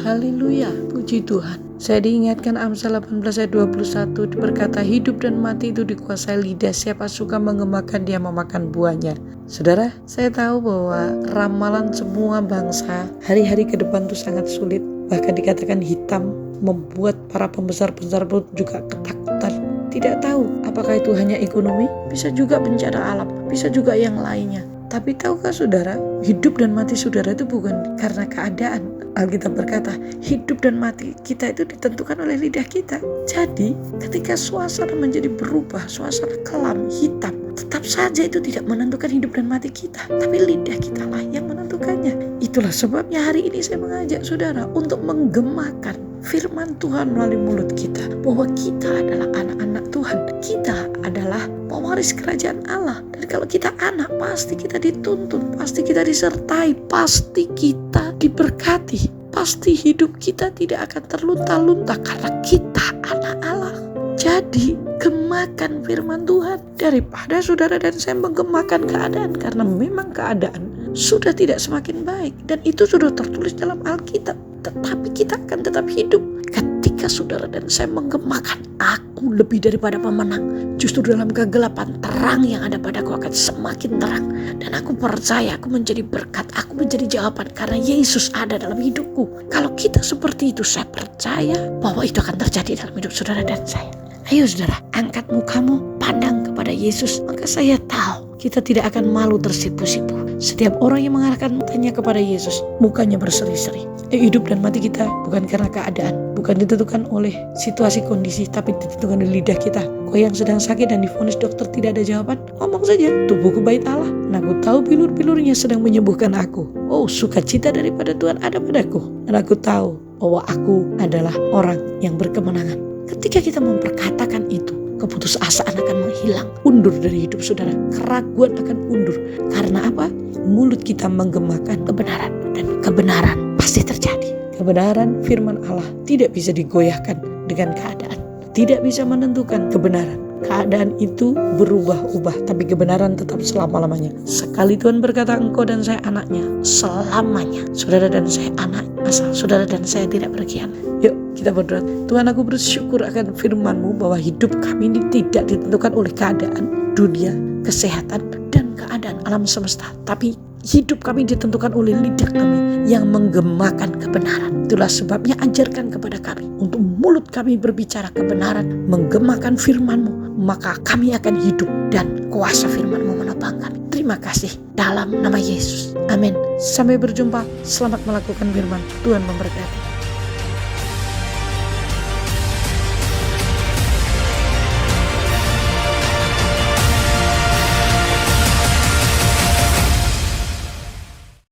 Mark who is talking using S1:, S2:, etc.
S1: Haleluya, puji Tuhan. Saya diingatkan Amsal 18 ayat 21 berkata, hidup dan mati itu dikuasai lidah, siapa suka mengemakan dia memakan buahnya. Saudara, saya tahu bahwa ramalan semua bangsa hari-hari ke depan itu sangat sulit. Bahkan dikatakan hitam, membuat para pembesar-pembesar pun juga ketakutan. Tidak tahu apakah itu hanya ekonomi, bisa juga bencana alam, bisa juga yang lainnya. Tapi tahukah saudara, hidup dan mati saudara itu bukan karena keadaan. Alkitab berkata, hidup dan mati kita itu ditentukan oleh lidah kita. Jadi, ketika suasana menjadi berubah, suasana kelam, hitam, tetap saja itu tidak menentukan hidup dan mati kita. Tapi lidah kita lah yang menentukannya. Itulah sebabnya hari ini saya mengajak saudara untuk menggemakan firman Tuhan melalui mulut kita. Bahwa kita adalah anak-anak Tuhan. Kita adalah pewaris kerajaan Allah. Dan kalau kita anak, pasti kita dituntun, pasti kita disertai, pasti kita diberkati. Pasti hidup kita tidak akan terlunta-lunta karena kita anak Allah. Jadi gemakan firman Tuhan daripada saudara dan saya menggemakan keadaan, karena memang keadaan sudah tidak semakin baik dan itu sudah tertulis dalam Alkitab. Tetapi kita akan tetap hidup ketika saudara dan saya menggemakan, aku lebih daripada pemenang. Justru dalam kegelapan, terang yang ada padaku akan semakin terang. Dan aku percaya aku menjadi berkat, aku menjadi jawaban karena Yesus ada dalam hidupku. Kalau kita seperti itu, saya percaya bahwa itu akan terjadi dalam hidup saudara dan saya. Ayo saudara, angkat mukamu, pandang kepada Yesus. Maka saya tahu kita tidak akan malu tersipu-sipu. Setiap orang yang mengarahkan matanya kepada Yesus, mukanya berseri-seri. Hidup dan mati kita bukan karena keadaan, bukan ditentukan oleh situasi kondisi, tapi ditentukan oleh lidah kita. Kau yang sedang sakit dan divonis dokter tidak ada jawaban, ngomong saja, tubuhku bait Allah, dan aku tahu bilur-bilurnya sedang menyembuhkan aku. Oh, sukacita daripada Tuhan ada padaku, dan aku tahu bahwa aku adalah orang yang berkemenangan. Ketika kita memperkatakan itu, keputusasaan akan menghilang, undur dari hidup saudara. Keraguan akan undur. Karena apa? Mulut kita menggemakan kebenaran, dan kebenaran pasti terjadi. Kebenaran firman Allah tidak bisa digoyahkan dengan keadaan. Tidak bisa menentukan kebenaran. Keadaan itu berubah-ubah, tapi kebenaran tetap selama-lamanya. Sekali Tuhan berkata, engkau dan saya anaknya, selamanya. Saudara dan saya anak, asal saudara dan saya tidak berkhianat. Yuk kita berdoa. Tuhan, aku bersyukur akan firman-Mu bahwa hidup kami ini tidak ditentukan oleh keadaan dunia, kesehatan, dan keadaan alam semesta. Tapi hidup kami ditentukan oleh lidah kami yang menggemakan kebenaran. Itulah sebabnya ajarkan kepada kami untuk mulut kami berbicara kebenaran, menggemakan firman-Mu. Maka kami akan hidup dan kuasa firman-Mu menopang kami. Terima kasih dalam nama Yesus. Amin. Sampai berjumpa. Selamat melakukan firman. Tuhan memberkati.